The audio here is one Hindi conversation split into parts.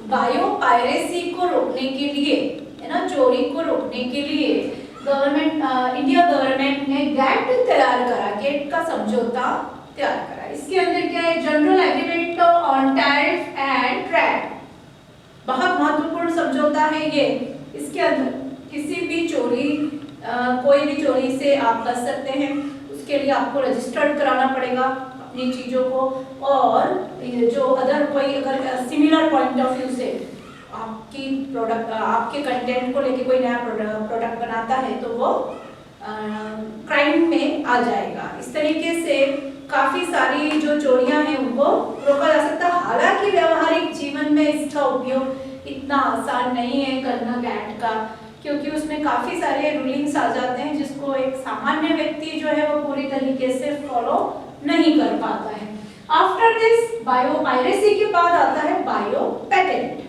बायो पायरेसी को रोकने के लिए, है ना, चोरी को रोकने के लिए इंडिया गवर्नमेंट ने गैट तैयार करा, गेट का समझौता तैयार करा। इसके अंदर क्या है, general agreement on tariff and trade, बहुत महत्वपूर्ण समझौता है ये। इसके अंदर किसी भी चोरी, कोई भी चोरी से आप बच सकते हैं, उसके लिए आपको रजिस्टर्ड कराना पड़ेगा अपनी चीजों को, और जो अदर कोई अगर सिमिलर पॉइंट ऑफ व्यू से आपकी प्रोडक्ट, आपके कंटेंट को लेके कोई नया प्रोडक्ट बनाता है तो वो क्राइम में आ जाएगा। इस तरीके से काफी सारी जो चोरियां हैं उनको रोका जा सकता है। हालांकि व्यवहारिक जीवन में इसका उपयोग इतना आसान नहीं है करना गैट का, क्योंकि उसमें काफी सारे रूलिंग्स आ जाते हैं जिसको एक सामान्य व्यक्ति जो है वो पूरी तरीके से फॉलो नहीं कर पाता है। आफ्टर दिस बायो पायरेसी के बाद आता है बायो पेटेंट।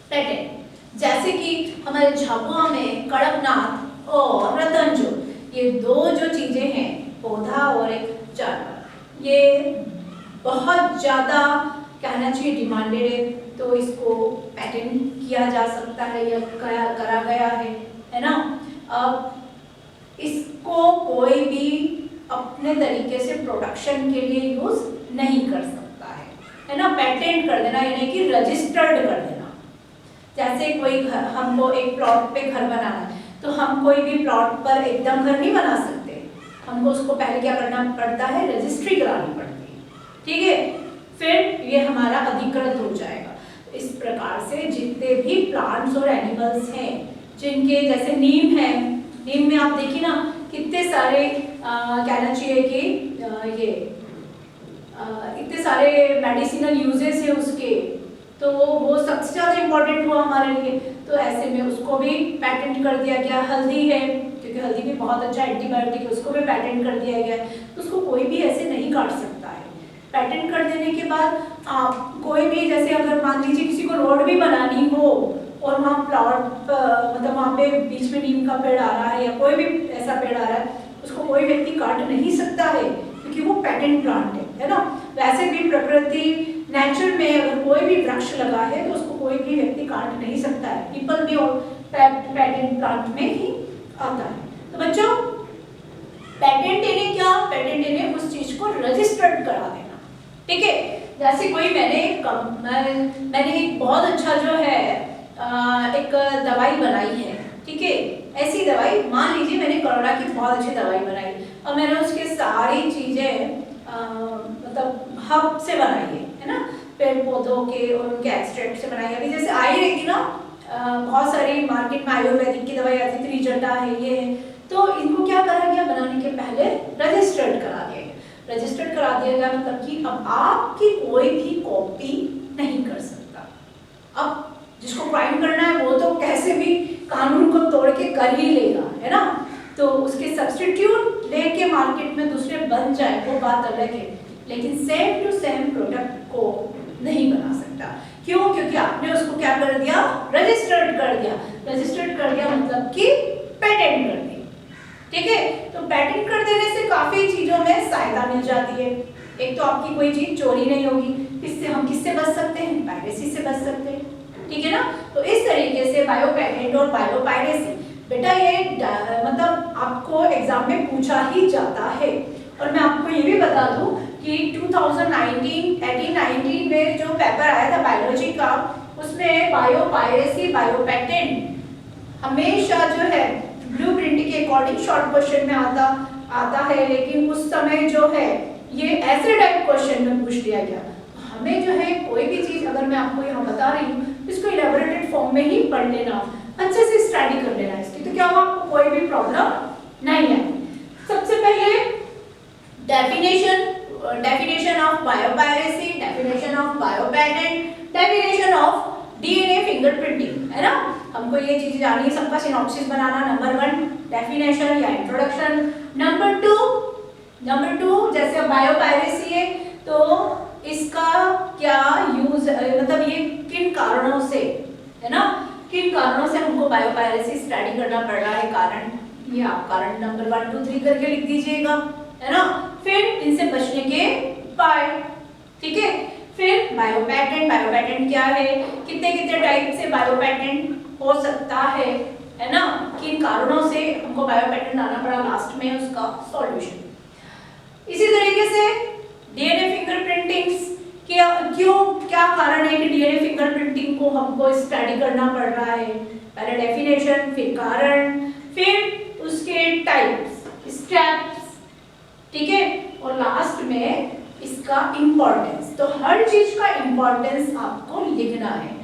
पेटेंट जैसे कि हमारे झाबुआ में कड़कनाथ और रतनजो, ये दो जो चीजें हैं, पौधा और एक जानवर, ये बहुत ज्यादा कहना चाहिए डिमांडेड है, तो इसको पेटेंट किया जा सकता है या करा गया है ना। अब इसको कोई भी अपने तरीके से प्रोडक्शन के लिए यूज नहीं कर सकता है ना। पेटेंट कर देना यानी कि रजिस्टर्ड कर देना। जैसे कोई घर, हमको एक प्लॉट पे घर बनाना है, तो हम कोई भी प्लॉट पर एकदम घर नहीं बना सकते, हमको उसको पहले क्या करना पड़ता है, रजिस्ट्री करानी पड़ती है, ठीक है, फिर ये हमारा अधिकृत हो जाएगा। इस प्रकार से जितने भी प्लांट्स और एनिमल्स हैं, जिनके जैसे नीम है, नीम में आप देखिए ना कितने सारे कहना चाहिए कि ये इतने सारे मेडिसिनल यूजेस है उसके, तो वो सबसे ज़्यादा इम्पोर्टेंट हुआ हमारे लिए, तो ऐसे में उसको भी पेटेंट कर दिया गया। हल्दी है, क्योंकि हल्दी भी बहुत अच्छा एंटीबायोटिक है, उसको भी पेटेंट कर दिया गया, तो उसको कोई भी ऐसे नहीं काट सकता है। पेटेंट कर देने के बाद आप कोई भी, जैसे अगर मान लीजिए किसी को रोड भी बनानी हो और वहाँ प्लॉट मतलब वहाँ पे बीच में नीम का पेड़ आ रहा है या कोई भी ऐसा पेड़ आ रहा है, उसको कोई व्यक्ति काट नहीं सकता है क्योंकि वो पेटेंट प्लांट है ना। वैसे भी प्रकृति नेचर में अगर कोई भी वृक्ष लगा है तो उसको कोई भी व्यक्ति काट नहीं सकता है। पीपल भी पेटेंट प्लांट में ही आता है। तो बच्चों, पेटेंट यानी क्या, पेटेंट यानी उस चीज को रजिस्टर्ड करा देना, ठीक है। जैसे कोई मैंने एक बहुत अच्छा जो है एक दवाई बनाई है, ठीक है, ऐसी दवाई मान लीजिए मैंने कोरोना की बहुत अच्छी दवाई बनाई और मैंने उसके सारी चीजें मतलब हब से बनाई है ना, पेड़ पौधों के और उनके एक्सट्रैक्ट से बनाई। अभी जैसे आई रहेगी ना बहुत सारी मार्केट में आयुर्वेदिक की दवाई आती, त्रिजटा है, ये है, तो इनको क्या करा गया, बनाने के पहले रजिस्टर्ड करा दिया गया। रजिस्टर्ड करा दिया गया मतलब कि अब आपकी कोई भी कॉपी नहीं कर सकता। अब जिसको क्राइम करना है वो तो कैसे भी कानून को तोड़ के कर ही लेगा, है ना, तो उसके सब्स्टिट्यूट लेके मार्केट में दूसरे बन जाए वो बात अलग है, लेकिन सेम टू सेम प्रोडक्ट को नहीं बना सकता। क्यों? क्योंकि आपने उसको क्या कर दिया, रजिस्टर्ड कर दिया। रजिस्टर्ड कर दिया मतलब कि पेटेंट कर दी, ठीक है। तो पेटेंट कर देने से काफी चीजों में सहायता मिल जाती है। एक तो आपकी कोई चीज चोरी नहीं होगी, इससे हम किससे बच सकते हैं, पायरेसी से बच सकते हैं, ठीक है ना। तो इस तरीके से बायो पेटेंट और बायो पायरेसी, बेटा ये मतलब आपको एग्जाम में पूछा ही जाता है। और मैं आपको ये भी बता दूं कि 2018-19 में जो पेपर आया था बायोलॉजी का, उसमें बायो पायरेसी बायो पेटेंट हमेशा जो है ब्लूप्रिंट के अकॉर्डिंग शॉर्ट क्वेश्चन में आता है, लेकिन उस समय जो है ये ऐसे टाइप क्वेश्चन में पूछ लिया गया। हमें जो है कोई भी चीज अगर मैं आपको यहाँ बता रही हूँ, इसको इलैबोरेटेड फॉर्म में ही पढ़ लेना, अच्छे से स्टडी कर लेना इसकी, तो क्या होगा, आपको कोई भी प्रॉब्लम नहीं है। सबसे पहले definition of biopiracy, definition of biopatent, definition of DNA fingerprinting, है ना। हमको ये चीजें जानी है, सबका सिनॉप्सिस बनाना। नंबर 1 डेफिनेशन या इंट्रोडक्शन। नंबर 2 जैसे बायोपायरेसी है तो इसका क्या यूज, मतलब ये किन कारणों से, है ना, किन कारणों से हमको बायोपायरेसी स्टडी करना पड़ रहा है, कारण, ये आप कारण नंबर 1, 2, 3 करके लिख दीजिएगा, है ना। फिर इनसे बचने के उपाय, ठीक है। फिर बायोपैटेंट क्या है, कितने कितने टाइप से बायोपैटेंट हो सकता है ना, किन कारणों से हमको बायोपैटेंट लाना पड़ा, लास्ट में उसका सॉल्यूशन। इसी तरीके से डीएनए फिंगरप्रिंटिंग्स क्या कारण है कि डीएनए फिंगरप्रिंटिंग को हमको स्टडी करना पड़ रहा है। पहले डेफिनेशन, फिर कारण, फिर उसके टाइप्स, स्टेप्स, ठीक है, और लास्ट में इसका इंपॉर्टेंस। तो हर चीज का इंपॉर्टेंस आपको लिखना है,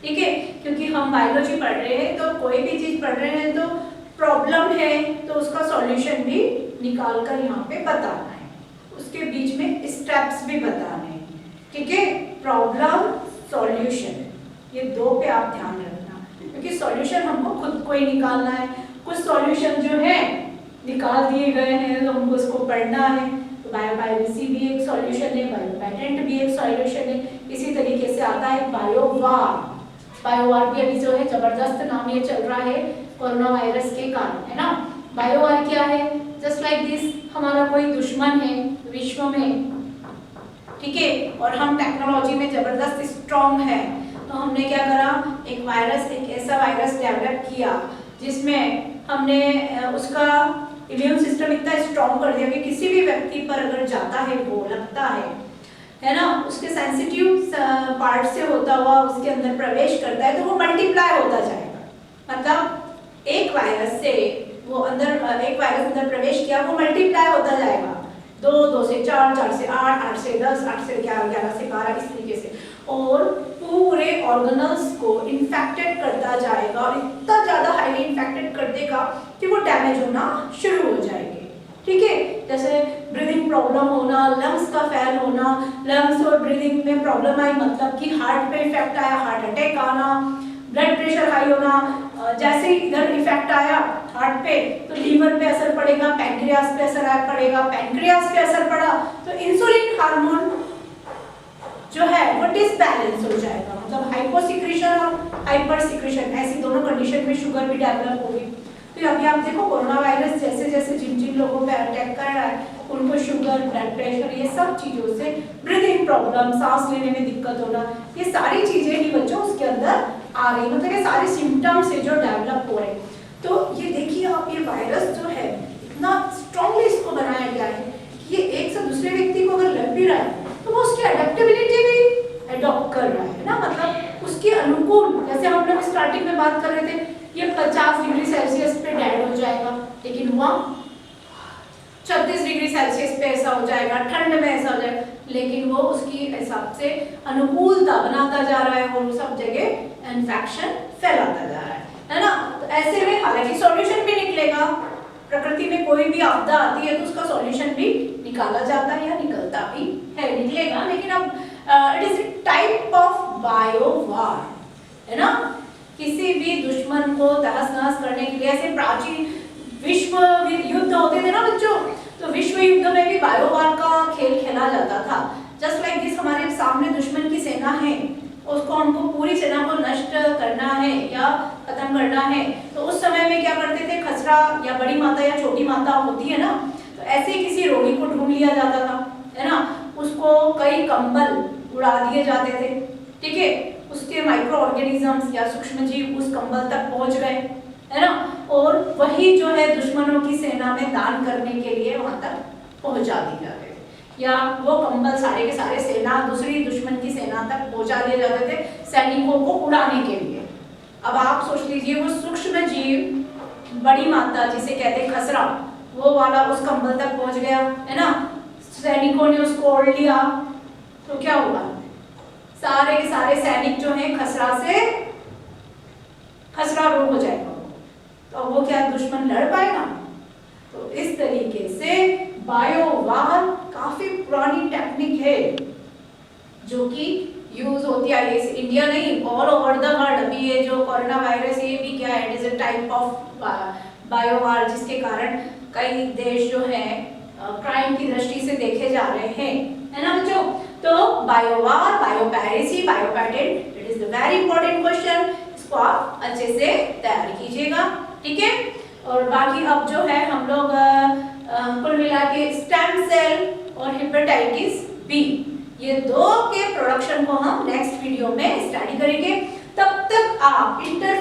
ठीक है, क्योंकि हम बायोलॉजी पढ़ रहे हैं तो कोई भी चीज पढ़ रहे हैं तो प्रॉब्लम है तो उसका सॉल्यूशन भी निकाल कर यहाँ पे बताना है, उसके बीच में स्टेप्स भी बताने हैं, ठीक है। प्रॉब्लम, सॉल्यूशन, ये दो पे आप ध्यान रखना, क्योंकि सॉल्यूशन हमको खुद को ही निकालना है। कुछ सॉल्यूशन जो है निकाल दिए गए हैं तो हमको उसको पढ़ना है। तो बायोपायरेसी भी एक सॉल्यूशन है, बायोपैटेंट भी एक सॉल्यूशन है। इसी तरीके से आता है बायोवार। बायोवार भी अभी जो है जबरदस्त नाम ये चल रहा है कोरोना वायरस के कारण, है ना। बायोवार क्या है? जस्ट लाइक दिस, हमारा कोई दुश्मन है विश्व में, ठीक है, और हम टेक्नोलॉजी में जबरदस्त स्ट्रॉन्ग है, तो हमने क्या करा, एक वायरस, एक ऐसा वायरस डेवलप किया जिसमें हमने उसका इम्यून सिस्टम इतना स्ट्रॉन्ग कर दिया कि किसी भी व्यक्ति पर अगर जाता है, वो लगता है ना, उसके सेंसिटिव पार्ट से होता हुआ उसके अंदर प्रवेश करता है तो वो मल्टीप्लाई होता जाएगा। मतलब एक वायरस से वो अंदर, एक वायरस अंदर प्रवेश किया, वो मल्टीप्लाई होता जाएगा, 2 से 4, 4 से 8, 8 से 10, 8 से 11, 11 से 12, इस तरीके से, और पूरे ऑर्गेनल्स को इन्फेक्टेड करता जाएगा और इतना ज्यादा हाईली इन्फेक्टेड कर देगा कि वो डैमेज होना शुरू हो जाएंगे, ठीक है। जैसे ब्रीदिंग प्रॉब्लम होना, लंग्स का फेल होना, लंग्स और ब्रीदिंग में प्रॉब्लम आई मतलब कि हार्ट पे इफेक्ट आया, हार्ट अटैक आना, ब्लड प्रेशर हाई होना, जैसे ही इधर इफेक्ट आया हार्ट पे तो लीवर पे असर पड़ेगा, पैंक्रियास पे असर पड़ेगा, पैंक्रियास पे असर पड़ा तो इंसुलिन हार्मोन जो है वो डिसबैलेंस हो जाएगा, मतलब हाइपोसिक्रीशन और हाइपर सिक्रीशन, ऐसी दोनों कंडीशन में शुगर भी डेवलप होगी। तो अभी आप देखो कोरोना वायरस जैसे जैसे जिन जिन लोगों पे अटैक कर रहा है उनको शुगर, ब्लड प्रेशर, ये सब चीजों से, ब्रीदिंग प्रॉब्लम, सांस लेने में दिक्कत होना, ये सारी चीजें ही बच्चों उसके अंदर आ रही, मतलब ये सारे सिम्टम्स है जो डेवलप हो रहे। तो ये देखिए आप, ये वायरस जो है इतना स्ट्रांगली इसको बनाया गया है कि ये एक से दूसरे व्यक्ति को अगर लग भी रहा है तो वो उसकी अडेप्टेबिलिटी भी अडॉप्ट कर रहा है ना, मतलब उसके अनुकूल। जैसे हम लोग स्टार्टिंग में बात कर रहे थे ये 50 डिग्री सेल्सियस पे डेड हो जाएगा, लेकिन वहाँ 36 डिग्री सेल्सियस पे ऐसा हो जाएगा, ठंड में ऐसा हो जाएगा, लेकिन वो उसकी हिसाब से अनुकूलता बनाता जा रहा है और सब जगह इन्फेक्शन फैलाता जा रहा है ना। तो ऐसे में हालांकि सॉल्यूशन भी निकलेगा, प्रकृति में कोई भी आपदा आती है तो उसका सॉल्यूशन भी निकाला जाता है या निकलता भी है, निकलेगा, लेकिन अब it is a type of biowar, है ना। किसी भी दुश्मन को तहस नहस करने के लिए, ऐसे प्राचीन विश्व युद्ध होते थे ना बच्चों, तो विश्व युद्ध में भी बायोवार का खेल खेला जाता था। जस्ट लाइक दिस, हमारे सामने दुश्मन की सेना है, उसको हमको पूरी सेना को नष्ट करना है या खत्म करना है, तो उस समय में क्या करते थे, खसरा या बड़ी माता या छोटी माता होती है ना, तो ऐसे किसी रोगी को ढूंढ लिया जाता था, है ना, उसको कई कंबल उड़ा दिए जाते थे, ठीक है, उसके माइक्रो ऑर्गेनिजम्स या सूक्ष्म जीव उस कंबल तक पहुंच गए, है ना, और वही जो है दुश्मनों की सेना में दान करने के लिए वहां तक पहुंचा दिए जाते थे, या वो कंबल सारे के सारे सेना, दूसरी दुश्मन की सेना तक पहुंचा दिए जाते थे सैनिकों को उड़ाने के लिए। अब आप सोच लीजिए वो सूक्ष्म जीव बड़ी माता जिसे कहते हैं खसरा, वो वाला उस कंबल तक पहुंच गया, है ना, सैनिकों ने उसको ओढ़ लिया, तो क्या होगा, सारे के सारे सैनिक जो हैं खसरा रोग हो जाएगा, तो वो क्या दुश्मन लड़ पाएगा। तो इस तरीके से बायोवार काफी पुरानी टेक्निक है जो कि यूज होती है, ये इंडिया नहीं ऑल ओवर द वर्ल्ड। अभी ये जो कोरोना वायरस ये भी क्या है, it is a type of biowar, जिसके कारण कई देश जो है क्राइम की दृष्टि से देखे जा रहे हैं, है ना बच्चों। तो biowar, biopiracy, biopatent, it is the very important question, इसको आप अच्छे से तैयार कीजिएगा, ठीक है। और बाकी अब जो है हम लोग कुल मिला के स्टेम सेल और हेपेटाइटिस बी, ये दो के प्रोडक्शन को हम नेक्स्ट वीडियो में स्टडी करेंगे। तब तक आप इंटर